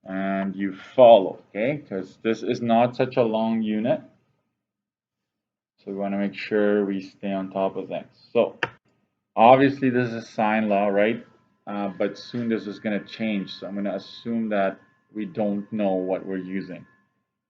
and you follow, okay? Because this is not such a long unit. So we want to make sure we stay on top of things. So obviously this is sine law, right? But soon this is going to change. So I'm going to assume that we don't know what we're using,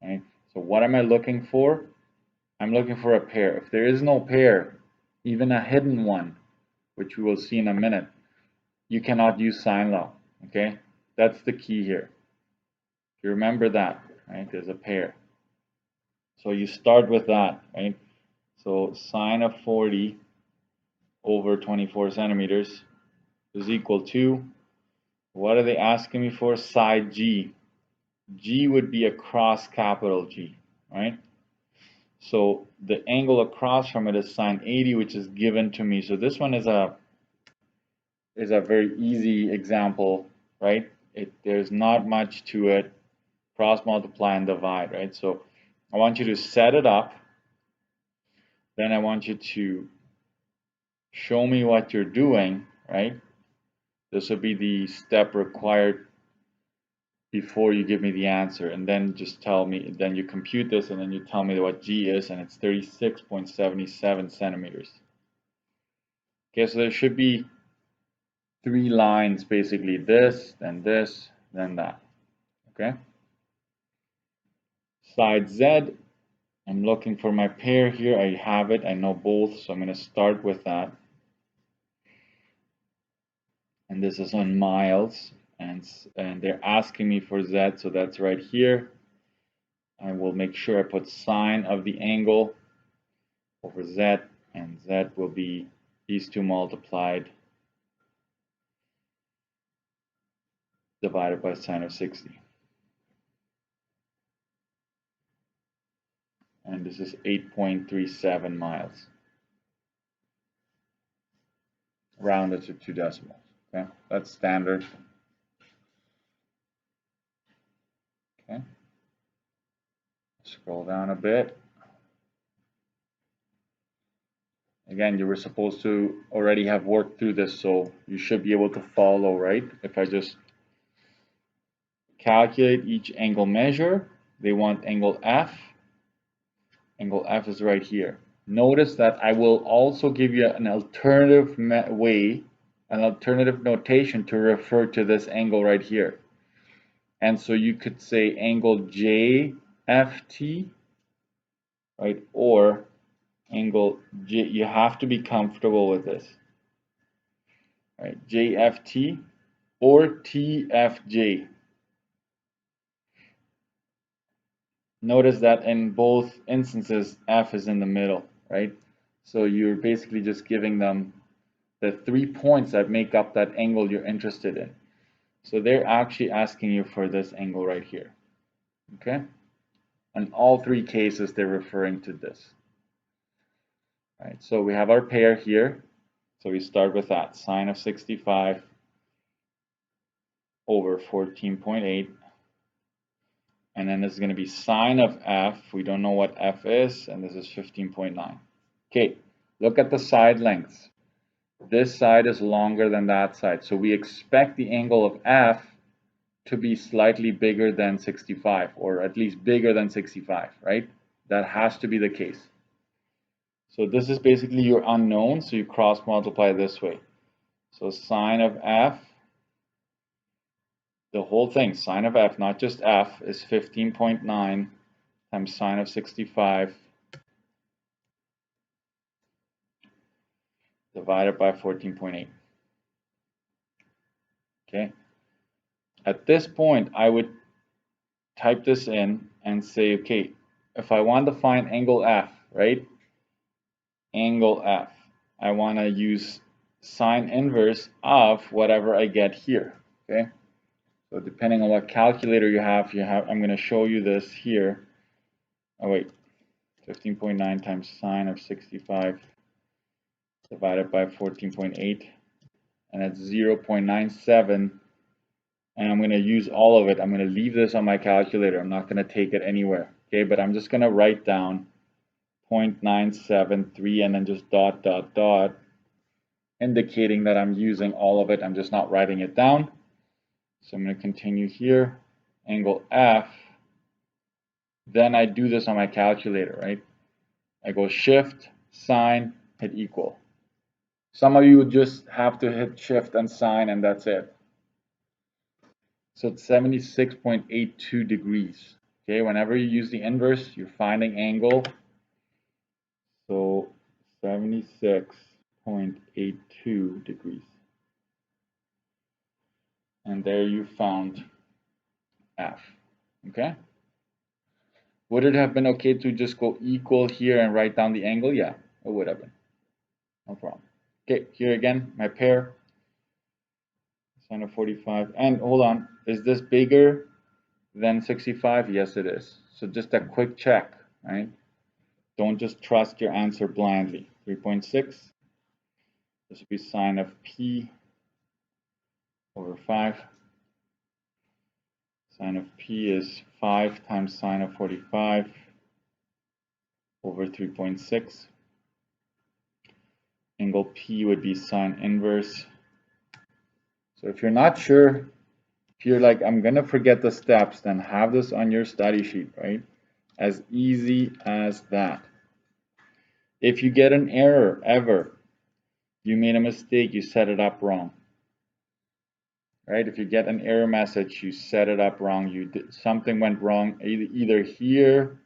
right? So what am I looking for? I'm looking for a pair. If there is no pair, even a hidden one, which we will see in a minute, you cannot use sine law, okay? That's the key here. You remember that, right? There's a pair. So you start with that, right? So sine of 40 over 24 centimeters is equal to, what are they asking me for? Side G. G would be across capital G, right? So the angle across from it is sine 80, which is given to me. So this one is a very easy example, right? There's not much to it. Cross multiply and divide, right? So I want you to set it up. Then I want you to show me what you're doing, right? This will be the step required before you give me the answer, and then just tell me, then you compute this and then you tell me what G is, and it's 36.77 centimeters. Okay, so there should be 3 lines, basically this, then that. Okay. Side Z, I'm looking for my pair here. I have it. I know both, so I'm going to start with that. And this is on miles, and they're asking me for Z, so that's right here. I will make sure I put sine of the angle over Z, and Z will be these two multiplied divided by sine of 60. And this is 8.37 miles. Rounded to 2 decimals. Okay, that's standard. Okay. Scroll down a bit. Again, you were supposed to already have worked through this, so you should be able to follow, right? If I just calculate each angle measure, they want angle F. Angle F is right here. Notice that I will also give you an alternative way, an alternative notation to refer to this angle right here. And so you could say angle JFT, right? Or angle J, you have to be comfortable with this, right? JFT or TFJ. Notice that in both instances, F is in the middle, right? So you're basically just giving them the 3 points that make up that angle you're interested in. So they're actually asking you for this angle right here, okay? In all 3 cases, they're referring to this. All right, so we have our pair here. So we start with that, sine of 65 over 14.8. And then this is going to be sine of f. We don't know what f is, and this is 15.9. Okay, look at the side lengths. This side is longer than that side, so we expect the angle of f to be slightly bigger than 65, or at least bigger than 65, right? That has to be the case. So this is basically your unknown, so you cross multiply this way. So sine of f, the whole thing, sine of f, not just f, is 15.9 times sine of 65 divided by 14.8. Okay. At this point, I would type this in and say, okay, if I want to find angle f, right? Angle f, I want to use sine inverse of whatever I get here. Okay. So depending on what calculator you have, I'm going to show you this here. Oh wait, 15.9 times sine of 65 divided by 14.8, and it's 0.97, and I'm going to use all of it. I'm going to leave this on my calculator. I'm not going to take it anywhere, okay? But I'm just going to write down 0.973 and then just dot, dot, dot, indicating that I'm using all of it. I'm just not writing it down. So I'm going to continue here. angle F, then I do this on my calculator, right? I go Shift, Sine, hit equal. Some of you would just have to hit Shift and Sine and that's it. So it's 76.82 degrees. Okay, whenever you use the inverse, you're finding angle. So 76.82 degrees. And there you found F. Okay? Would it have been okay to just go equal here and write down the angle? Yeah, it would have been. No problem. Okay, here again, my pair. Sine of 45. And hold on, is this bigger than 65? Yes, it is. So just a quick check, right? Don't just trust your answer blindly. 3.6. This would be sine of P over 5. Sine of P is 5 times sine of 45 over 3.6. Angle P would be sine inverse. So if you're not sure, if you're like, I'm going to forget the steps, then have this on your study sheet, right? As easy as that. If you get an error ever, you made a mistake, you set it up wrong. Right? If you get an error message, you set it up wrong. Something went wrong either here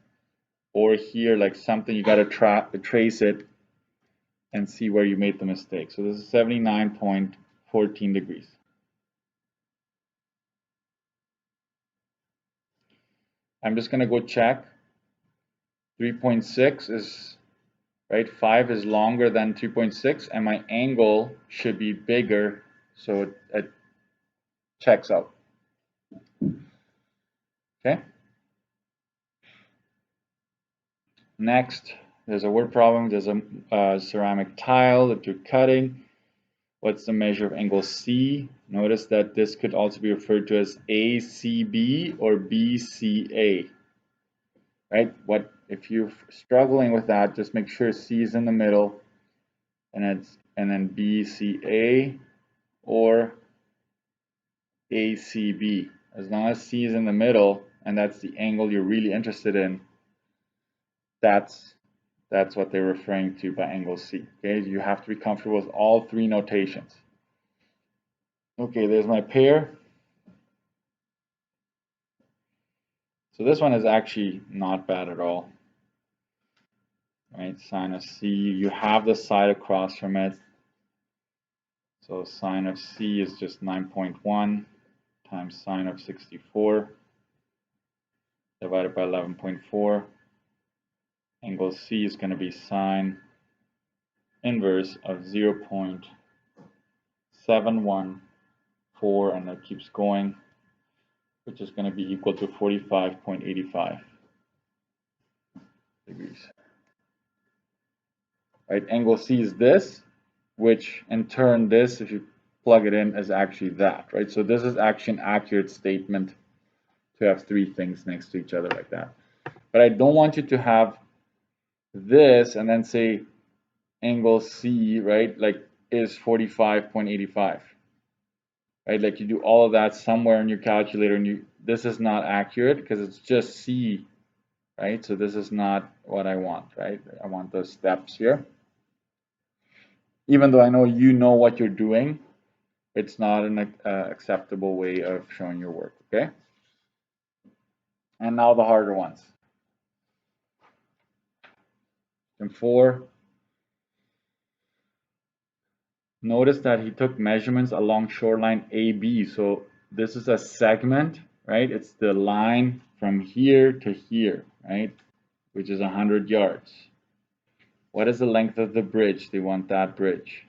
or here, like something you got to trace it and see where you made the mistake. So this is 79.14 degrees. I'm just going to go check. 3.6 is, right, 5 is longer than 2.6, and my angle should be bigger, so it checks out. Okay? Next, there's a word problem. There's a ceramic tile that you're cutting. What's the measure of angle C? Notice that this could also be referred to as ACB or BCA. Right? If you're struggling with that, just make sure C is in the middle, and then BCA or ACB. As long as C is in the middle, and that's the angle you're really interested in, that's what they're referring to by angle C. Okay, you have to be comfortable with all three notations. Okay, there's my pair. So this one is actually not bad at all. Right, sine of C, you have the side across from it. So sine of C is just 9.1 times sine of 64 divided by 11.4. Angle C is going to be sine inverse of 0.714, and that keeps going, which is going to be equal to 45.85 degrees. Right, angle C is this, which in turn this, if you plug it in, is actually that, right? So this is actually an accurate statement to have three things next to each other like that. But I don't want you to have this and then say angle C, right, like is 45.85. Right, like you do all of that somewhere in your calculator, and this is not accurate because it's just C, right? So this is not what I want, right? I want those steps here. Even though I know you know what you're doing, it's not an acceptable way of showing your work, okay? And now the harder ones. And 4, notice that he took measurements along shoreline AB. So this is a segment, right? It's the line from here to here, right? Which is 100 yards. What is the length of the bridge? They want that bridge.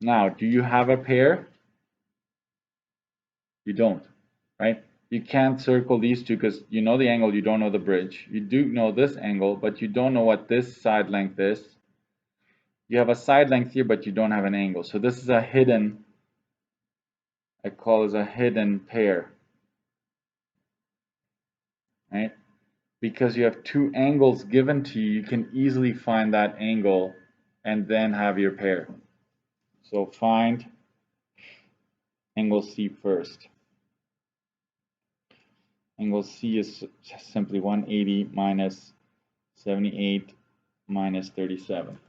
Now, do you have a pair? You don't, right? You can't circle these two because you know the angle, you don't know the bridge. You do know this angle, but you don't know what this side length is. You have a side length here, but you don't have an angle. So this is a hidden, I call it a hidden pair, right? Because you have two angles given to you, you can easily find that angle and then have your pair. So find angle C first. Angle C is simply 180 minus 78 minus 37.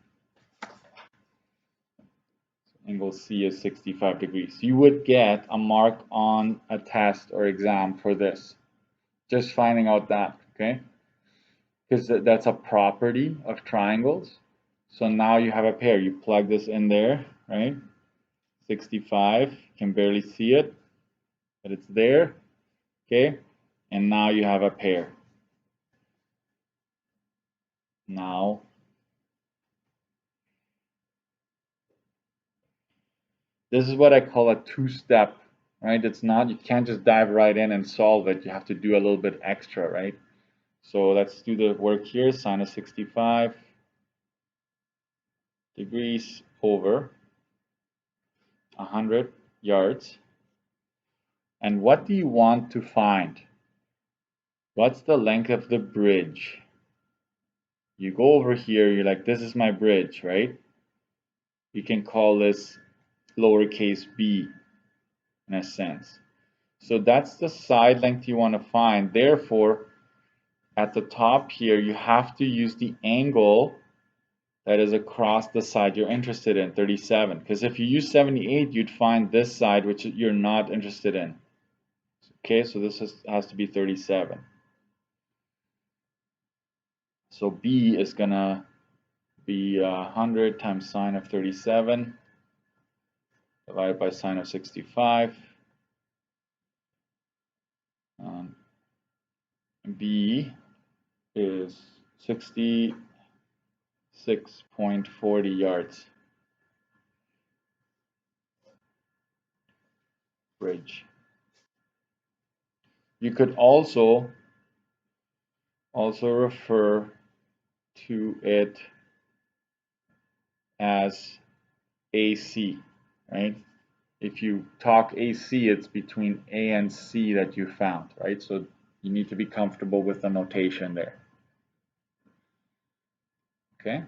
Angle C is 65 degrees. You would get a mark on a test or exam for this. Just finding out that, okay? Because that's a property of triangles. So now you have a pair. You plug this in there, right? 65, you can barely see it, but it's there, okay? And now you have a pair. Now, this is what I call a two-step, right? It's not, you can't just dive right in and solve it. You have to do a little bit extra, right? So let's do the work here. Sine of 65 degrees over 100 yards. And what do you want to find? What's the length of the bridge? You go over here, you're like, this is my bridge, right? You can call this lowercase b in a sense. So that's the side length you want to find. Therefore, at the top here, you have to use the angle that is across the side you're interested in, 37. Because if you use 78, you'd find this side, which you're not interested in. Okay, so this has to be 37. So B is going to be 100 times sine of 37 divided by sine of 65. B is 66.40 yards. Bridge. You could also refer to it as AC, right? If you talk AC, it's between A and C that you found, right? So you need to be comfortable with the notation there. Okay,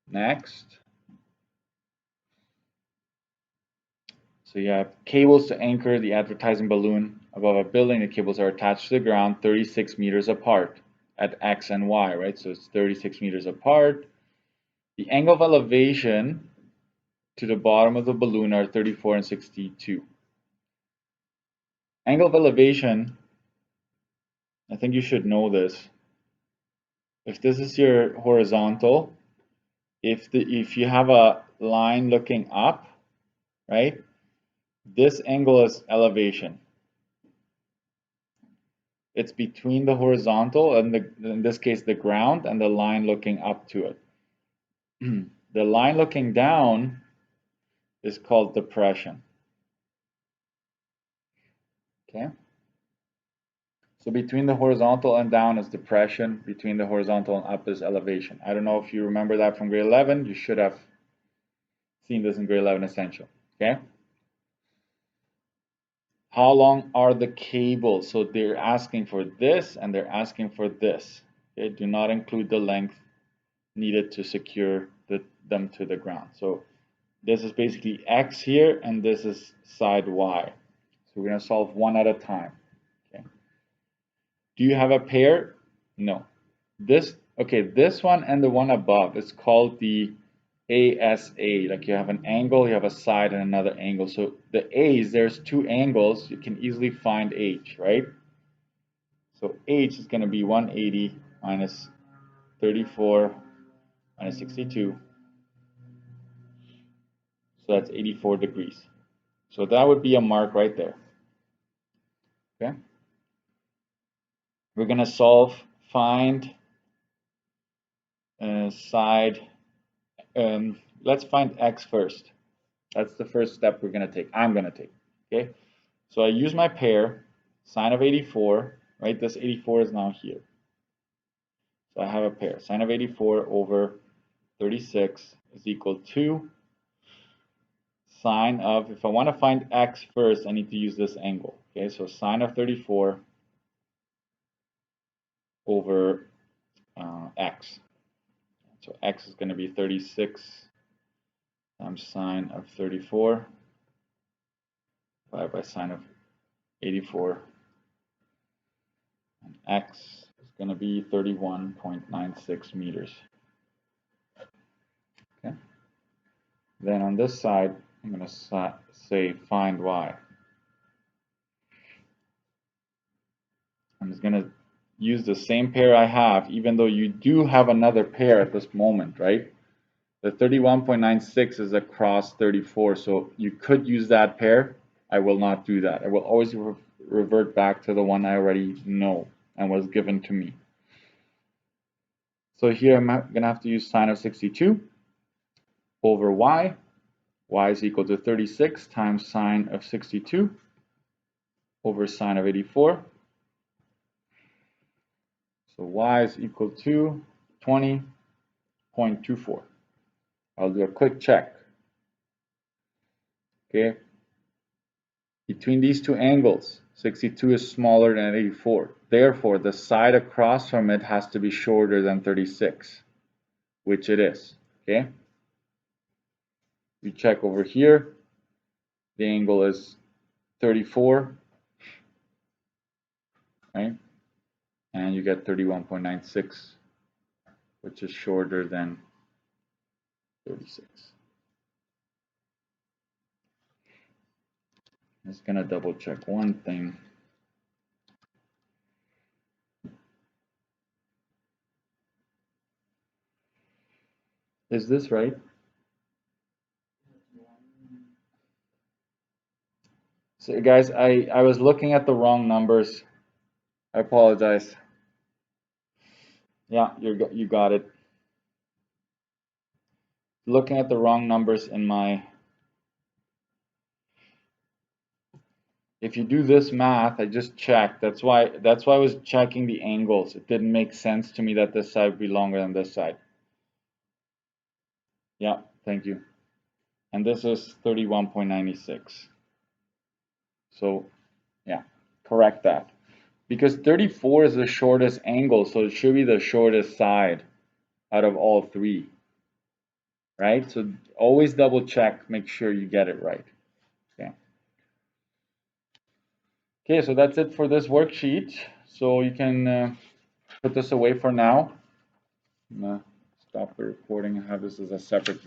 next. So you have cables to anchor the advertising balloon above a building. The cables are attached to the ground 36 meters apart at X and Y, right? So it's 36 meters apart. The angle of elevation to the bottom of the balloon are 34 and 62. Angle of elevation, I think you should know this. If this is your horizontal, if you have a line looking up, right? This angle is elevation. It's between the horizontal and in this case the ground and the line looking up to it. The line looking down is called depression. Okay. So between the horizontal and down is depression. Between the horizontal and up is elevation. I don't know if you remember that from grade 11. You should have seen this in grade 11 essential. Okay. How long are the cables? So they're asking for this and they're asking for this. Okay. Do not include the length needed to secure them to the ground. So this is basically X here and this is side Y. So we're going to solve one at a time. Okay. Do you have a pair? No. This one and the one above is called the ASA. Like you have an angle, you have a side and another angle. So the A's, there's two angles, you can easily find H, right? So H is going to be 180 minus 34 minus 62. So that's 84 degrees. So that would be a mark right there. Okay. We're going to find side. Let's find X first. That's the first step we're going to take. I'm going to take. Okay. So I use my pair, sine of 84, right? This 84 is now here. So I have a pair. Sine of 84 over 36 is equal to sine of, if I want to find X first, I need to use this angle. Okay, so sine of 34 over X. So X is going to be 36 times sine of 34 divided by sine of 84 and x is going to be 31.96 meters. Okay. Then on this side, I'm going to say find y. I'm just going to use the same pair I have, even though you do have another pair at this moment, right? The 31.96 is across 34, so you could use that pair. I will not do that. I will always revert back to the one I already know and was given to me. So here I'm going to have to use sine of 62 over y. Y is equal to 36 times sine of 62 over sine of 84. So y is equal to 20.24. I'll do a quick check. Okay. Between these two angles, 62 is smaller than 84. Therefore, the side across from it has to be shorter than 36, which it is. Okay. You check over here. The angle is 34, right? And you get 31.96, which is shorter than 36. I'm just going to double check one thing. Is this right? So guys, I was looking at the wrong numbers. I apologize. Yeah, you got it. Looking at the wrong numbers in my... If you do this math, I just checked. That's why I was checking the angles. It didn't make sense to me that this side would be longer than this side. Yeah, thank you. And this is 31.96. So, yeah, correct that. Because 34 is the shortest angle, so it should be the shortest side out of all three. Right? So always double check, make sure you get it right. Okay. Okay, so that's it for this worksheet. So you can put this away for now. I'm gonna stop the recording and have this as a separate video.